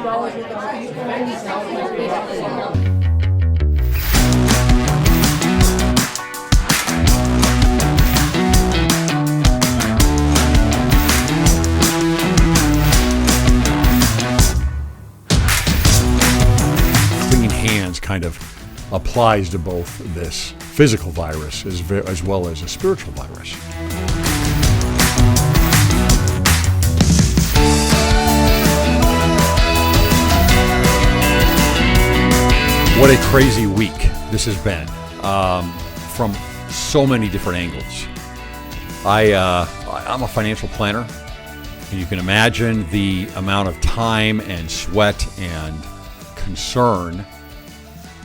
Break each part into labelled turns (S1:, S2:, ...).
S1: Clean hands kind of applies to both this physical virus as well as a spiritual virus. What a crazy week this has been, from so many different angles. I'm a financial planner, and you can imagine the amount of time and sweat and concern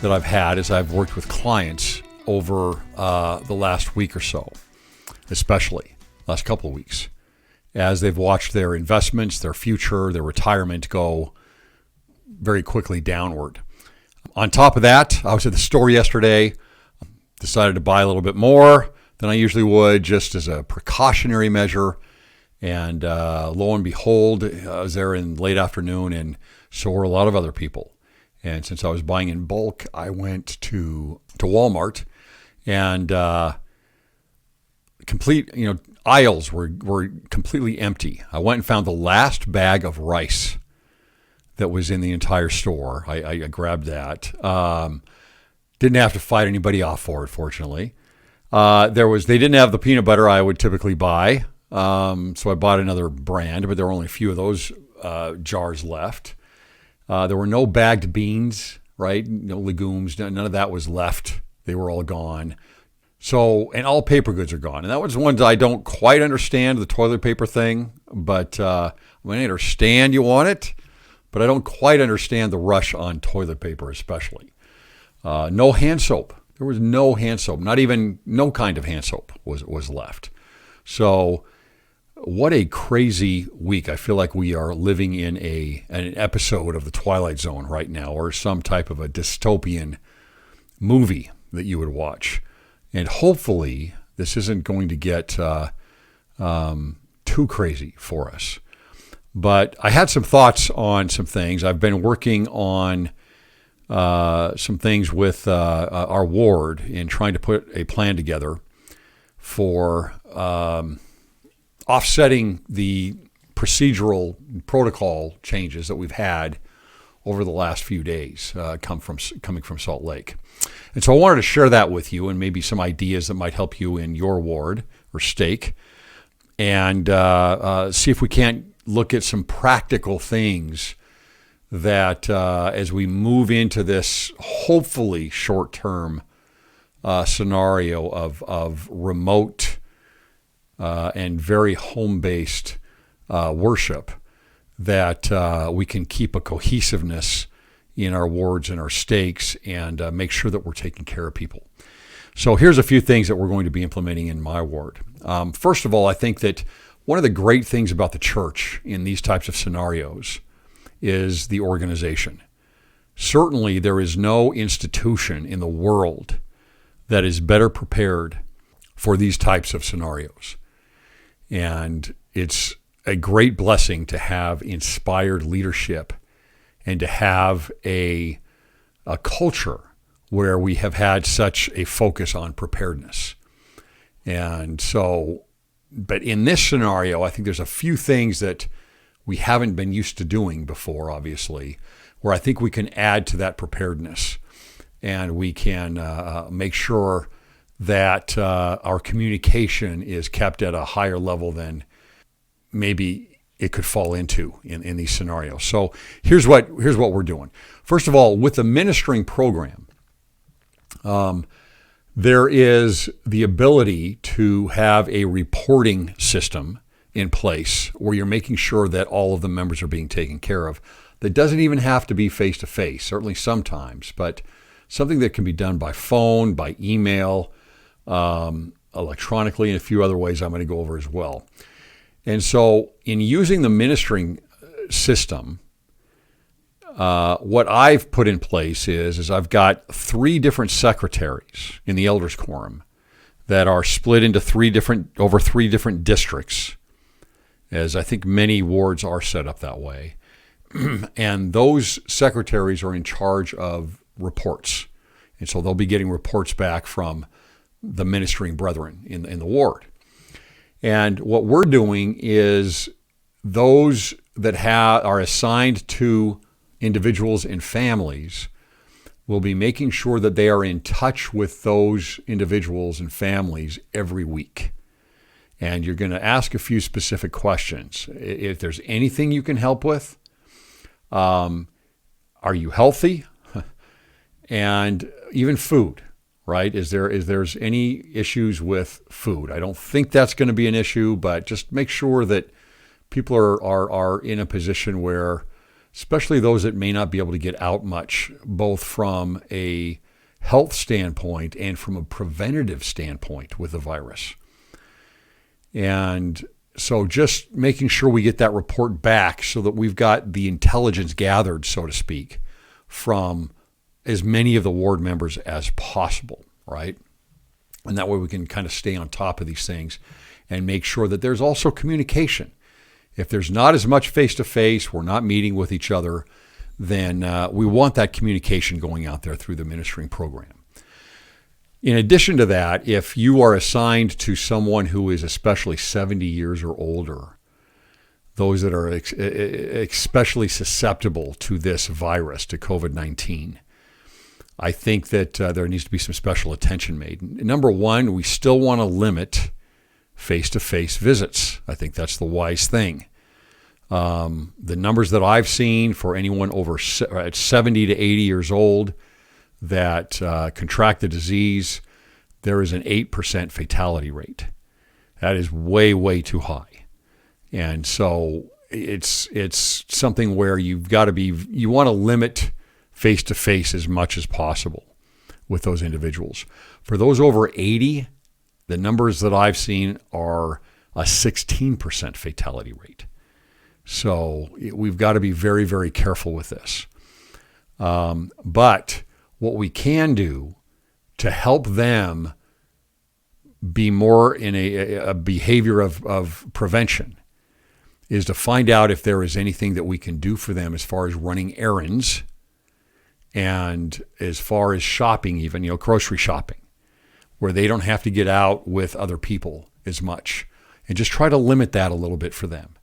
S1: that I've had as I've worked with clients over the last week or so, especially last couple of weeks, as they've watched their investments, their future, their retirement go very quickly downward. On top of that, I was at the store yesterday, decided to buy a little bit more than I usually would just as a precautionary measure. And lo and behold, I was there in late afternoon, and so were a lot of other people. And since I was buying in bulk, I went to Walmart, and aisles were completely empty. I went and found the last bag of rice that was in the entire store. I grabbed that. Didn't have to fight anybody off for it, fortunately. They didn't have the peanut butter I would typically buy, so I bought another brand, but there were only a few of those jars left. There were no bagged beans, right? No legumes. None of that was left. They were all gone. So, and all paper goods are gone. And that was one I don't quite understand, the toilet paper thing. But I understand you want it, but I don't quite understand the rush on toilet paper especially. No hand soap. There was no hand soap. Not even, no kind of hand soap was left. So what a crazy week. I feel like we are living in an episode of The Twilight Zone right now, or some type of a dystopian movie that you would watch. And hopefully this isn't going to get too crazy for us. But I had some thoughts on some things. I've been working on some things with our ward in trying to put a plan together for offsetting the procedural protocol changes that we've had over the last few days coming from Salt Lake. And so I wanted to share that with you and maybe some ideas that might help you in your ward or stake, and see if we can't look at some practical things that as we move into this hopefully short-term scenario of remote and very home-based worship, that we can keep a cohesiveness in our wards and our stakes and make sure that we're taking care of people. So here's a few things that we're going to be implementing in my ward. First of all, I think that one of the great things about the church in these types of scenarios is the organization. Certainly, there is no institution in the world that is better prepared for these types of scenarios. And it's a great blessing to have inspired leadership and to have a culture where we have had such a focus on preparedness. And so, but in this scenario, I think there's a few things that we haven't been used to doing before, obviously, where I think we can add to that preparedness, and we can make sure that our communication is kept at a higher level than maybe it could fall into in these scenarios. So here's what we're doing. First of all, with the ministering program, there is the ability to have a reporting system in place where you're making sure that all of the members are being taken care of. That doesn't even have to be face-to-face, certainly sometimes, but something that can be done by phone, by email, electronically, and a few other ways I'm going to go over as well. And so in using the ministering system, what I've put in place is I've got 3 different secretaries in the elders quorum that are split into 3 different districts, as I think many wards are set up that way. and those secretaries are in charge of reports. And so they'll be getting reports back from the ministering brethren in the ward. And what we're doing is those that are assigned to individuals and families will be making sure that they are in touch with those individuals and families every week. And you're going to ask a few specific questions. If there's anything you can help with, are you healthy? And even food, right? Is there's any issues with food? I don't think that's going to be an issue, but just make sure that people are in a position where, especially those that may not be able to get out much, both from a health standpoint and from a preventative standpoint with the virus. And so just making sure we get that report back so that we've got the intelligence gathered, so to speak, from as many of the ward members as possible, right? And that way we can kind of stay on top of these things and make sure that there's also communication. If there's not as much face-to-face, we're not meeting with each other, then we want that communication going out there through the ministering program. In addition to that, if you are assigned to someone who is especially 70 years or older, those that are especially susceptible to this virus, to COVID-19, I think that there needs to be some special attention made. Number one, we still want to limit face-to-face visits. I think that's the wise thing. The numbers that I've seen for anyone over 70 to 80 years old that contract the disease, there is an 8% fatality rate. That is way, way too high. And so it's something where you want to limit face-to-face as much as possible with those individuals. For those over 80, the numbers that I've seen are a 16% fatality rate. So we've got to be very, very careful with this. But what we can do to help them be more in a behavior of prevention is to find out if there is anything that we can do for them as far as running errands and as far as shopping, even, grocery shopping, where they don't have to get out with other people as much, and just try to limit that a little bit for them.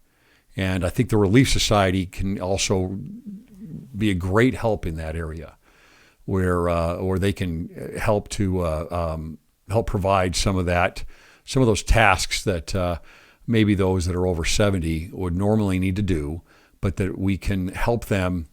S1: And I think the Relief Society can also be a great help in that area, where they can help to help provide some of those tasks that maybe those that are over 70 would normally need to do, but that we can help them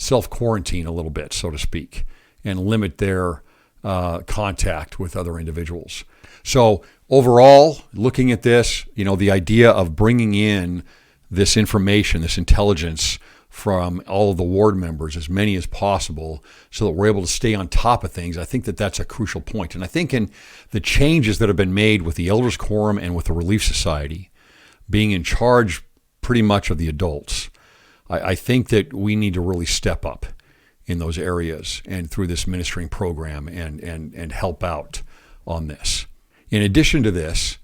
S1: self-quarantine a little bit, so to speak, and limit their contact with other individuals. So overall, looking at this, the idea of bringing in this information, this intelligence from all of the ward members, as many as possible, so that we're able to stay on top of things, I think that that's a crucial point. And I think in the changes that have been made with the Elders Quorum and with the Relief Society being in charge pretty much of the adults, I think that we need to really step up in those areas and through this ministering program and help out on this. In addition to this,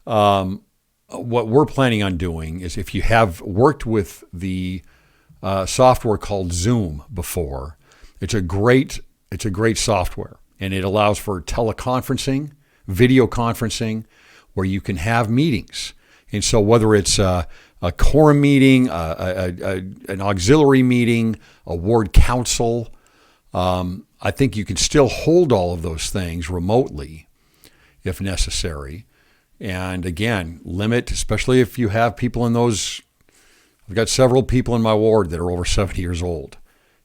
S1: what we're planning on doing is, if you have worked with the software called Zoom before, it's a great software, and it allows for teleconferencing, video conferencing, where you can have meetings. And so whether it's a quorum meeting, an auxiliary meeting, a ward council, I think you can still hold all of those things remotely if necessary. And again, limit, especially if you have people in those. I've got several people in my ward that are over 70 years old,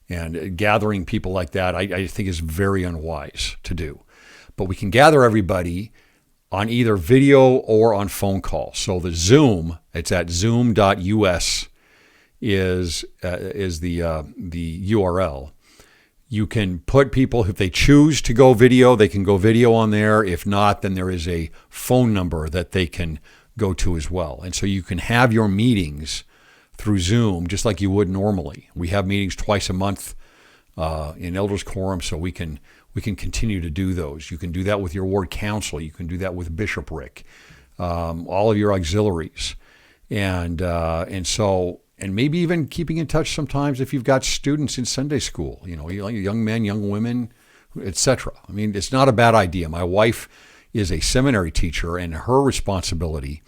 S1: and gathering people like that, I think is very unwise to do. But we can gather everybody on either video or on phone call. So the Zoom, it's at zoom.us is the URL. You can put people, if they choose to go video, they can go video on there. If not, then there is a phone number that they can go to as well. And so you can have your meetings through Zoom just like you would normally. We have meetings twice a month in Elders Quorum, so we can continue to do those. You can do that with your ward council. You can do that with bishopric, all of your auxiliaries. And so and maybe even keeping in touch sometimes if you've got students in Sunday school, young men, young women, etc. I mean, it's not a bad idea. My wife is a seminary teacher, and her responsibility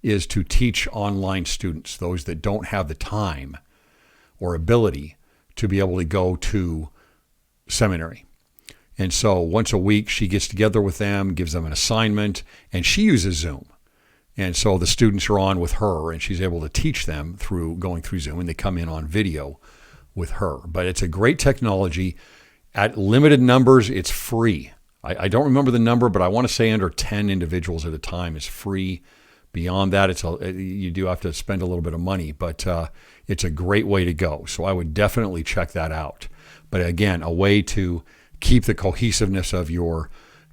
S1: is to teach online students, those that don't have the time or ability to be able to go to seminary. And so once a week, she gets together with them, gives them an assignment, and she uses Zoom. And so the students are on with her, and she's able to teach them through going through Zoom, and they come in on video with her. But it's a great technology. At limited numbers, it's free. I don't remember the number, but I want to say under 10 individuals at a time is free. Beyond that, you do have to spend a little bit of money, but it's a great way to go. So I would definitely check that out. But again, a way to keep the cohesiveness of your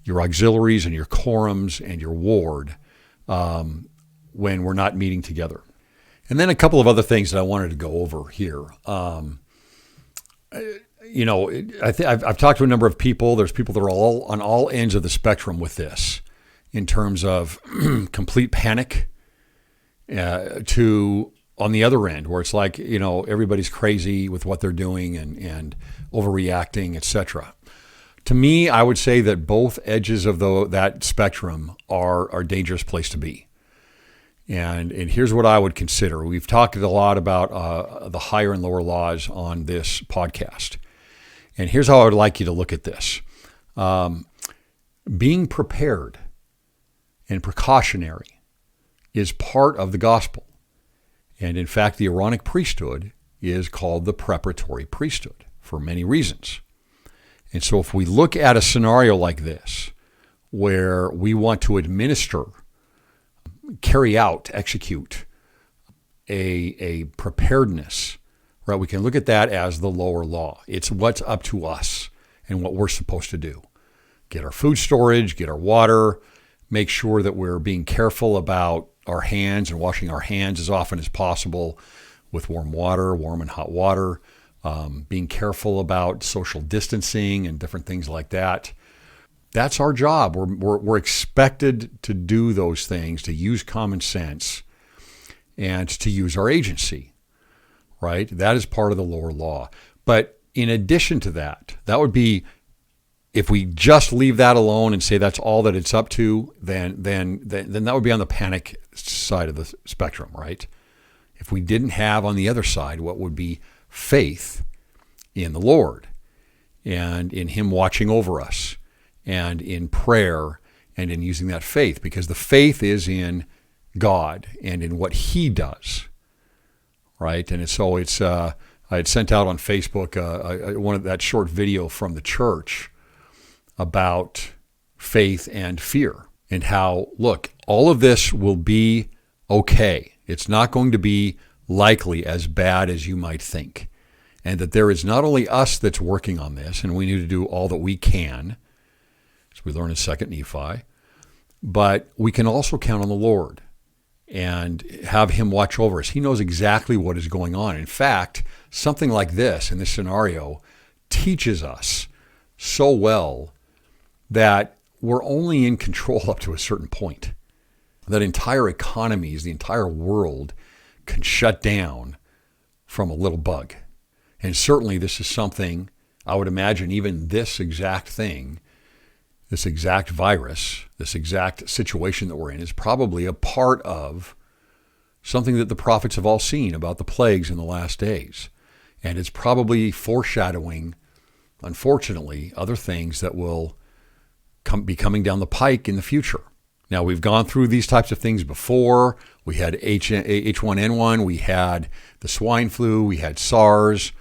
S1: auxiliaries and your quorums and your ward when we're not meeting together. And then a couple of other things that I wanted to go over here. I've talked to a number of people. There's people that are all on all ends of the spectrum with this, in terms of complete panic, to on the other end, where it's like, everybody's crazy with what they're doing and overreacting, etc. To me, I would say that both edges of that spectrum are a dangerous place to be. And here's what I would consider. We've talked a lot about the higher and lower laws on this podcast. And here's how I would like you to look at this. Being prepared and precautionary is part of the gospel. And in fact, the Aaronic priesthood is called the preparatory priesthood for many reasons. And so if we look at a scenario like this, where we want to carry out, execute a preparedness, right? We can look at that as the lower law. It's what's up to us and what we're supposed to do. Get our food storage, get our water, make sure that we're being careful about our hands and washing our hands as often as possible with warm water, warm and hot water, being careful about social distancing and different things like that. That's our job. We're expected to do those things, to use common sense and to use our agency, right? That is part of the lower law. But in addition to that, that would be, if we just leave that alone and say that's all that it's up to, then that would be on the panic side of the spectrum, right? If we didn't have on the other side what would be faith in the Lord and in Him watching over us and in prayer and in using that faith, because the faith is in God and in what He does, right? And so it's I had sent out on Facebook one of that short video from the church about faith and fear, and how, look, all of this will be okay. It's not going to be likely as bad as you might think. And that there is not only us that's working on this, and we need to do all that we can, as we learn in 2 Nephi, but we can also count on the Lord and have Him watch over us. He knows exactly what is going on. In fact, something like this, in this scenario, teaches us so well that we're only in control up to a certain point. That entire economies, the entire world can shut down from a little bug. And certainly this is something, I would imagine even this exact thing, this exact virus, this exact situation that we're in is probably a part of something that the prophets have all seen about the plagues in the last days. And it's probably foreshadowing, unfortunately, other things that will be coming down the pike in the future. Now, we've gone through these types of things before. We had H1N1, we had the swine flu, we had SARS.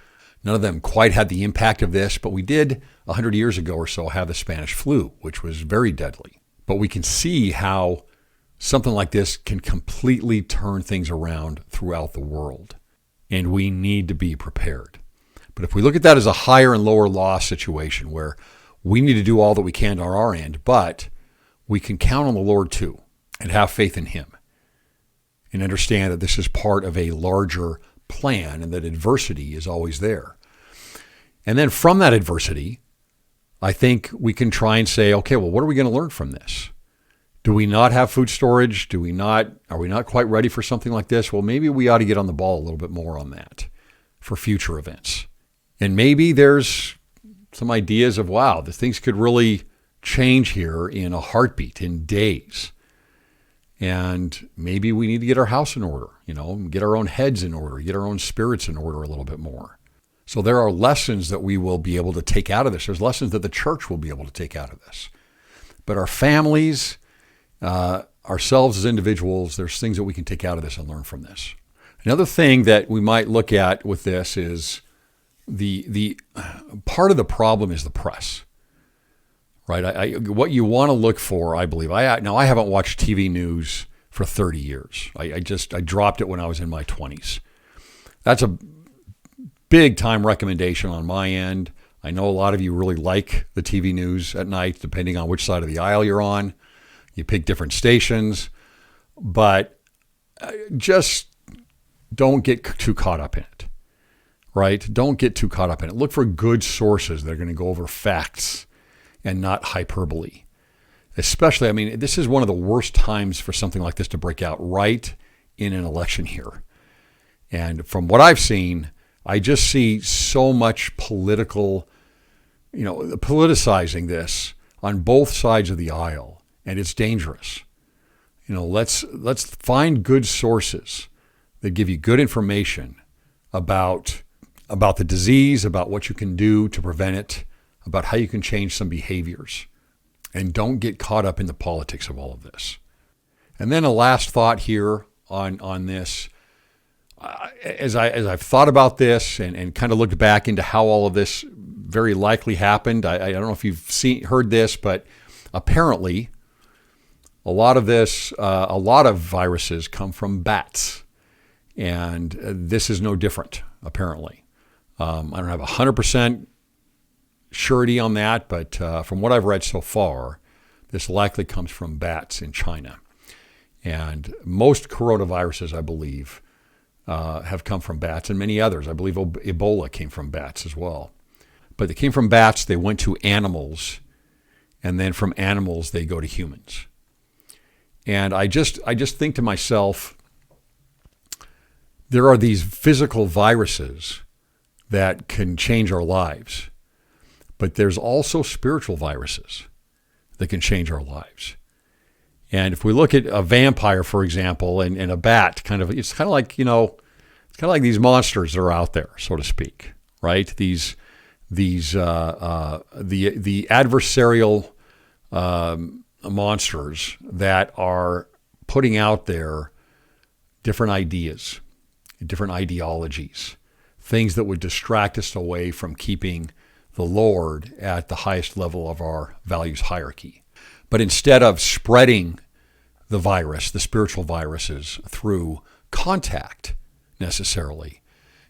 S1: None of them quite had the impact of this, but we did 100 years ago or so have the Spanish flu, which was very deadly. But we can see how something like this can completely turn things around throughout the world. And we need to be prepared. But if we look at that as a higher and lower law situation where we need to do all that we can on our end, but we can count on the Lord too and have faith in Him and understand that this is part of a larger plan and that adversity is always there. And then from that adversity, I think we can try and say, okay, well, what are we going to learn from this? Do we not have food storage? Are we not quite ready for something like this? Well, maybe we ought to get on the ball a little bit more on that for future events. And maybe there's some ideas of, wow, the things could really change here in a heartbeat, in days. And maybe we need to get our house in order, get our own heads in order, get our own spirits in order a little bit more. So there are lessons that we will be able to take out of this. There's lessons that the church will be able to take out of this. But our families, ourselves as individuals, there's things that we can take out of this and learn from this. Another thing that we might look at with this is the part of the problem is the press. Right, what you want to look for, I believe. I haven't watched TV news for 30 years. I dropped it when I was in my 20s. That's a big time recommendation on my end. I know a lot of you really like the TV news at night, depending on which side of the aisle you're on. You pick different stations, but just don't get too caught up in it. Right? Don't get too caught up in it. Look for good sources that are going to go over facts and not hyperbole. Especially, this is one of the worst times for something like this to break out right in an election year. And from what I've seen, I just see so much politicizing this on both sides of the aisle, and it's dangerous. Let's find good sources that give you good information about the disease, about what you can do to prevent it, about how you can change some behaviors, and don't get caught up in the politics of all of this. And then a last thought here on this, as I've thought about this and kind of looked back into how all of this very likely happened. I don't know if you've heard this, but apparently a lot of viruses come from bats, and this is no different. Apparently, I don't have 100% surety on that, but from what I've read so far, this likely comes from bats in China. And most coronaviruses, I believe, have come from bats, and many others. I believe Ebola came from bats as well. But they came from bats, they went to animals, and then from animals they go to humans. And I just think to myself, there are these physical viruses that can change our lives. But there's also spiritual viruses that can change our lives. And if we look at a vampire, for example, and a bat, it's kind of like these monsters that are out there, so to speak, right? The adversarial monsters that are putting out there different ideas, different ideologies, things that would distract us away from keeping the Lord at the highest level of our values hierarchy. But instead of spreading the virus, the spiritual viruses, through contact necessarily,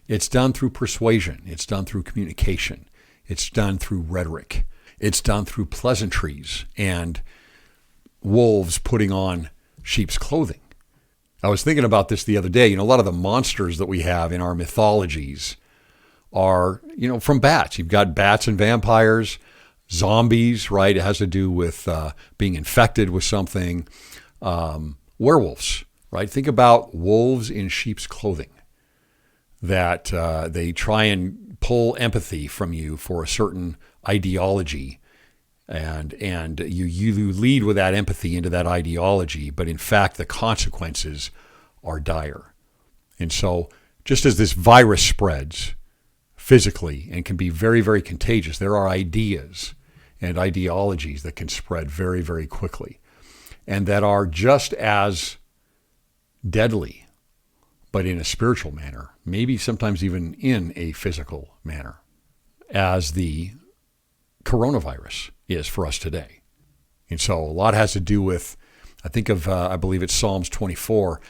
S1: it's done through persuasion, it's done through communication, it's done through rhetoric, it's done through pleasantries and wolves putting on sheep's clothing. I was thinking about this the other day. A lot of the monsters that we have in our mythologies are, from bats. You've got bats and vampires, zombies, right? It has to do with being infected with something. Werewolves, right? Think about wolves in sheep's clothing, that they try and pull empathy from you for a certain ideology, and you lead with that empathy into that ideology, but in fact the consequences are dire. And so just as this virus spreads physically and can be very, very contagious, there are ideas and ideologies that can spread very, very quickly and that are just as deadly, but in a spiritual manner, maybe sometimes even in a physical manner, as the coronavirus is for us today. And so a lot has to do with, I believe it's Psalms 24,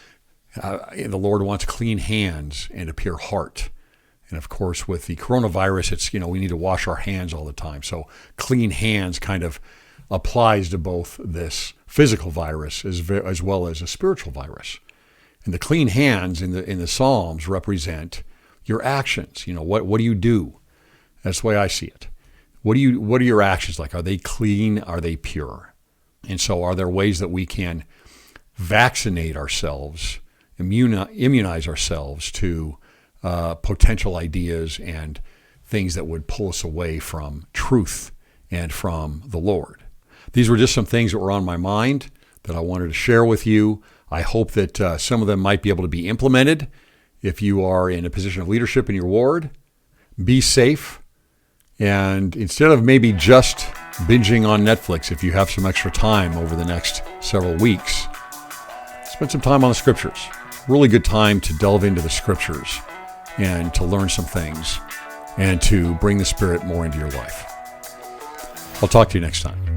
S1: the Lord wants clean hands and a pure heart. And of course, with the coronavirus, it's, we need to wash our hands all the time. So clean hands kind of applies to both this physical virus as well as a spiritual virus. And the clean hands in the Psalms represent your actions. What do you do? That's the way I see it. What are your actions like? Are they clean? Are they pure? And so are there ways that we can vaccinate ourselves, immunize ourselves to potential ideas and things that would pull us away from truth and from the Lord? These were just some things that were on my mind that I wanted to share with you. I hope that some of them might be able to be implemented if you are in a position of leadership in your ward. Be safe. And instead of maybe just binging on Netflix, if you have some extra time over the next several weeks, spend some time on the Scriptures. Really good time to delve into the Scriptures and to learn some things and to bring the Spirit more into your life. I'll talk to you next time.